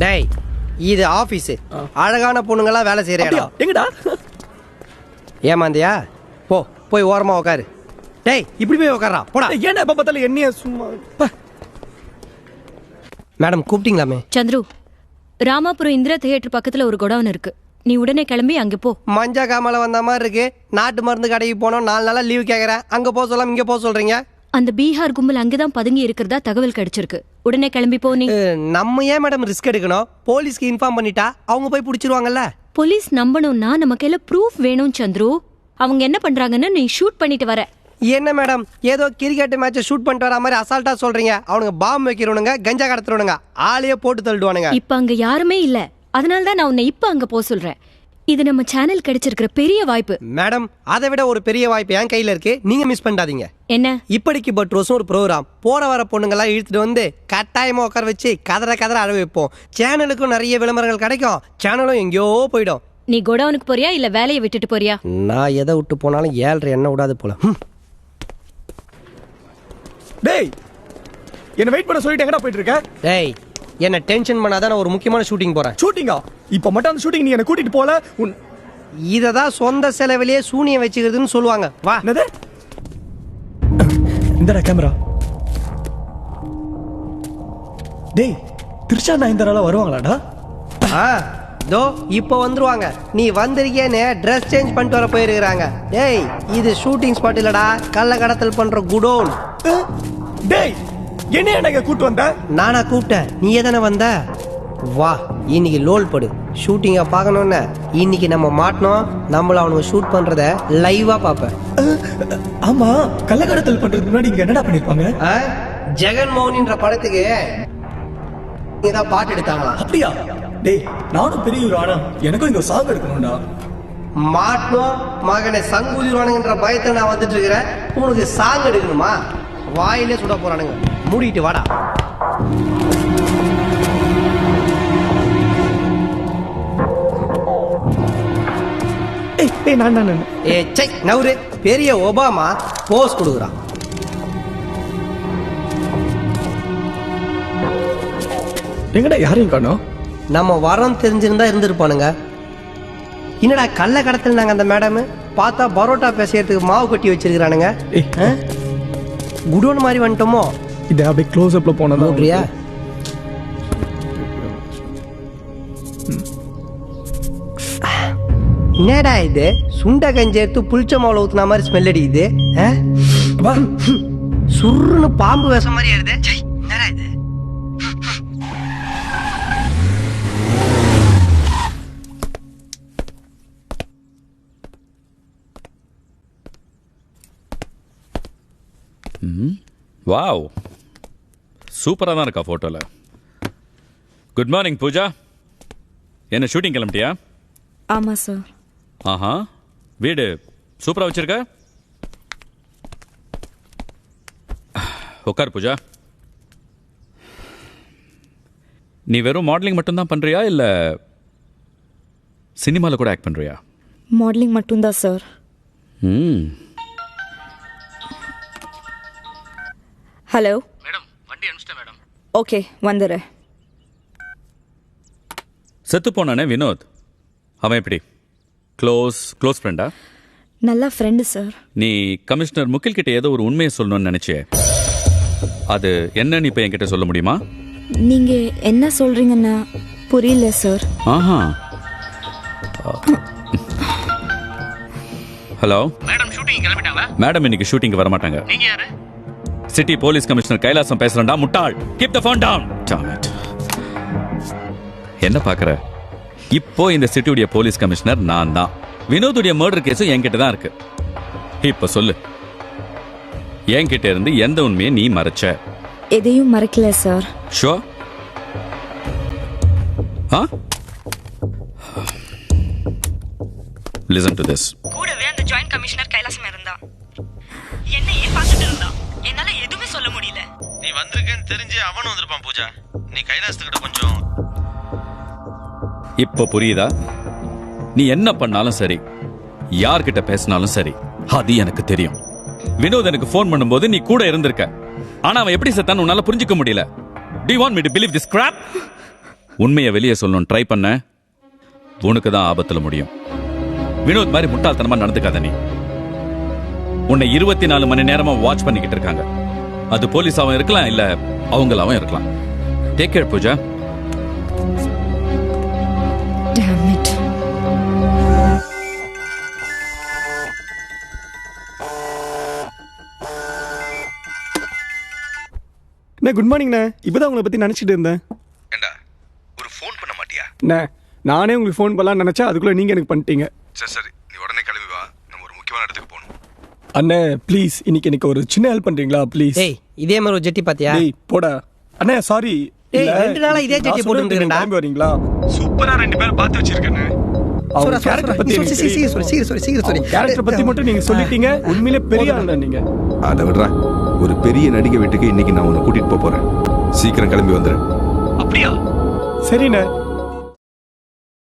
டேய் இது ஆபீஸ். அழகான பொண்ணுங்களாம் வேலை செய்யற இடம். எங்கடா? ஏமாந்தியா? போய் ஓரமா உட்காரு. டேய் இப்படி போய் உட்காரா போடா. ஏன்னா எப்ப பார்த்தாலும் என்னைய சும்மா. மேடம் கூப்பிட்டீங்களாமே? சந்துரு, ராமாபுரம் இந்திரா தியேட்டர் பக்கத்துல ஒரு குடோன் இருக்கு. நீ உடனே கிளம்பி அங்க போ. மஞ்சா காமல வந்த மாதிரி இருக்கு. நாட்டு மருந்து கடைக்கு போனோம், 4 நாளா லீவ் கேக்குறேன். அங்க போக சொல்லாம இங்க போக சொல்றீங்க. அந்த பீகார் கும்பல் அங்கதான் பதுங்கி இருக்கிறதா தகவல் கிடைச்சிருக்கு. உடனே கிளம்பி போ. நீ நம்ம ஏன் மேடம் ரிஸ்க் எடுக்கணும்? போலீஸ்க்கு இன்ஃபார்ம் பண்ணிட்டா அவங்க போய் பிடிச்சிருவாங்கல்ல. போலீஸ் நம்பணும்னா நம்ம கையில ப்ரூஃப் வேணும் சந்துரு. அவங்க என்ன பண்றாங்கன்னு நீ ஷூட் பண்ணிட்டு வர. என்ன மேடம் ஏதோ கிரிக்கெட் மேட்சை ஷூட் பண்ணிட்டு வர மாதிரி அசால்ட்டா சொல்றீங்க? அவனுங்க பாம்பு வைக்கிறவனுங்க, கஞ்சா கடத்துறவனுங்க, ஆளையே போட்டு தள்ளிடுவானுங்க. இப்ப அங்க யாருமே இல்ல. அதனால தான் நான் உன்னை இப்ப அங்க போக சொல்றேன். இது நம்ம சேனல் கிடைச்சிருக்கிற பெரிய வாய்ப்பு. மேடம் அதை விட ஒரு பெரிய வாய்ப்பு என் கையில இருக்கு. நீங்க மிஸ் பண்ணாதீங்க. என்ன? இப்படிக்கு பட் ரோஸும் ஒரு ப்ரோக்ராம். போற வர பொண்ணுங்கெல்லாம் இழுத்துட்டு வந்து கட்டாயமா உட்கார வச்சு கதற அழ வைப்போம். சேனலுக்கும் நிறைய விளம்பரங்கள் கிடைக்கும். சேனலும் எங்கேயோ போயிடும். நீ கோடவுனுக்கு போறியா இல்ல வேலையை விட்டுட்டு போறியா? நான் எதை விட்டு போனாலும் 7:30 என்ன விடாது போல. டேய் என்ன வெயிட் பண்ண சொல்லிட்டு எங்கடா போயிட்டு இருக்க? டேய் என்ன டென்ஷன் பண்ணாதான் நான் ஒரு முக்கியமான ஷூட்டிங் போறேன். ஷூட்டிங்கா? இப்ப மட்டும் அந்த ஷூட்டிங் நீ என்ன கூட்டிட்டு போல. இததான் சொந்த செலவிலேயே சூனியம் வச்சுக்கிறதுன்னு சொல்லுவாங்க. வா. என்னது? இந்தடா கேமரா. டேய் திருச்சா நான் இந்த நாளா வருவாங்களாடா? தோ இப்போ வந்துருவாங்க. நீ வந்திருக்கேன்னு ட்ரெஸ் சேஞ்ச் பண்ணிட்டு வர போயிருக்கிறாங்க. டேய் இது ஷூட்டிங் ஸ்பாட் இல்லடா, கள்ள கடத்தல் பண்ற குடோன். டேய் என்ன எனக்கு கூட்டு வந்த? நானா கூப்பிட்டேன், நீ எதானே வந்த? வா இன்னைக்கு லோல் படு. ஷூட்டிங்கை பார்க்கணுன்னு இன்னைக்கு நம்ம மாட்டணும். நம்மள அவனுக்கு ஷூட் பண்றத லைவா பார்ப்பேன். ஆமா கள்ளக்கடத்தல் பண்றதுக்கு முன்னாடி இங்க என்னடா பண்ணிருப்பாங்க? ஜெகன்மோகனின்ற படத்துக்கு இதான் பாட்டு எடுத்தாங்களா? அப்படியா? டேய் நானும் பெரிய ஒரு ஆனா எனக்கும் இங்க சாங் எடுக்கணும்டா. மாட்டணும் மகனை சங்குதிவானுங்கன்ற பயத்தை நான் வந்துட்டு இருக்கிறேன். உனக்கு சாங் எடுக்கணுமா? வாயிலே சுட போறானுங்க. மூடிட்டு வாடா. நவுரு பெரிய ஒபாமா போஸ் கொடுக்குறான். எங்கடா யாரையும் காணோம்? நம்ம வரோம் தெரிஞ்சிருந்தா இருந்திருப்பானுங்க. என்னடா கள்ள கடத்தல் நாங்க அந்த மேடம் பார்த்தா பரோட்டா பேசுறதுக்கு மாவு கட்டி வச்சிருக்கிறானுங்க. குடோன் மாதிரி வந்துட்டோமோ? இது அப்படியே க்ளோஸ் அப்ல போனதா ஓடுறியா? என்னடா இது சுண்ட கஞ்சி எடுத்து புளிச்ச மாவுல ஊத்துன மாதிரி ஸ்மெல் அடிக்குது. சுருன்னு பாம்பு வேச மாதிரி ஆயிடுது. என்னடா இது? வாவ் சூப்பராக தான் இருக்கா ஃபோட்டோவில். Good morning Pooja. என்ன ஷூட்டிங் கிளம்பிட்டியா? ஆமாம் சார். ஆஹா வீடு சூப்பராக வச்சிருக்க. உட்கார் பூஜா. நீ வெறும் மாடலிங் மட்டும்தான் பண்ணுறியா இல்லை சினிமாவில் கூட ஆக்ட் பண்ணுறியா? மாடலிங் மட்டும்தான் சார். ஹலோ மேடம் வண்டி அனுப்பிச்சிட்டேன் மேடம். ஓகே வந்துடுறேன். செத்து போனானே வினோத், அவன் எப்படி? க்ளோஸ் ஃப்ரெண்டா? நல்ல ஃப்ரெண்டு சார். நீ கமிஷனர் முகில் கிட்ட ஏதோ ஒரு உண்மையை சொல்லணும்னு நினைச்சே, அது என்னன்னு இப்போ என்கிட்ட சொல்ல முடியுமா? நீங்கள் என்ன சொல்கிறீங்கன்னா புரியல சார். ஆஹா ஹலோ மேடம், ஷூட்டிங் கிளம்பிட்டாங்களா? மேடம் இன்னைக்கு ஷூட்டிங்க்கு வர மாட்டாங்க. நீங்க யாரு? சிட்டி போலீஸ் கமிஷனர் கைலாசம் பேசுறேன்டா முட்டாள். Keep the phone down. என்ன பாக்குற? இப்போ இந்த சிட்டியுடைய போலீஸ் கமிஷனர் நான் தான். வினோதுடைய மர்டர் கேஸும் என்கிட்ட தான் இருக்கு. இப்ப சொல்லு, என்கிட்ட இருந்து எந்த உண்மையை நீ மறைச்ச? எதையும் மறைக்கல sir. So listen to this. கூடவே அந்த ஜாயின்ட் கமிஷனர் கைலாசம் இருந்தா. என்னையே பார்த்துட்டு இருந்தா. என்னால எதுவுமே சொல்ல முடியல. நீ வந்திருக்கேன்னு தெரிஞ்சு அவனும் வந்திருப்பான் பூஜா. நீ கைலாசத்துக்கிட்ட கொஞ்சம். இப்ப புரியுதா? நீ என்ன பண்ணாலும் சரி, யார்கிட்ட பேசினாலும் சரி, அது எனக்கு தெரியும். வினோத் எனக்கு போன் பண்ணும்போது நீ கூட இருந்திருக்க. ஆனா அவன் எப்படி செத்தான்னு உன்னால புரிஞ்சுக்க முடியல. Do you want me to believe this crap? உண்மையை வெளியே சொல்லணும் ட்ரை பண்ண உனக்கு தான் ஆபத்துல முடியும். வினோத் மாதிரி முட்டாள்தனமா நடந்துக்காத நீ. உன்னை 24 மணி நேரமா வாட்ச் பண்ணிக்கிட்டு இருக்காங்க. அது போலீஸாவும் இருக்கலாம், இல்ல அவங்களாவும் இருக்கலாம். Take care Pooja. Damn it. அண்ணா குட் மார்னிங்ண்ணே. இப்போதான் உங்களை பற்றி நினச்சிட்டு இருந்தேன். ஏண்டா ஒரு ஃபோன் பண்ண மாட்டியா? அண்ணே நானே உங்களுக்கு ஃபோன் பண்ணலாம்னு நினச்சா அதுக்குள்ளே நீங்கள் எனக்கு பண்ணிட்டீங்க. சரி நீ உடனே கிளம்பி வா, நம்ம ஒரு முக்கியமான இடத்துக்கு போகணும். அண்ணே ப்ளீஸ் இன்னைக்கு எனக்கு ஒரு சின்ன ஹெல்ப் பண்ணுறீங்களா ப்ளீஸ்? டேய் இதே மாதிரி ஒரு ஜெட்டி பாத்தியா? டேய் போடா. அண்ணே சாரி. டேய், 2 நாளா இதே ஜெட்டி போட்டுட்டு இருக்கேன்டா. கிளம்பி வரீங்களா? சூப்பரா 2 பேரும் பார்த்து வச்சிருக்கேன்னு. அவங்க கேரக்டர் பற்றி கேரக்டர் பற்றி மட்டும் நீங்கள் சொல்லிட்டீங்க. உண்மையிலே பெரிய ஆள் நீங்க. அதை விடுறா. ஒரு பெரிய நடிகை வீட்டுக்கு இன்னைக்கு நான் உன்னை கூட்டிட்டு போறேன். சீக்கிரம் கிளம்பி வந்துடுறேன். அப்படியா? சரிண்ணே.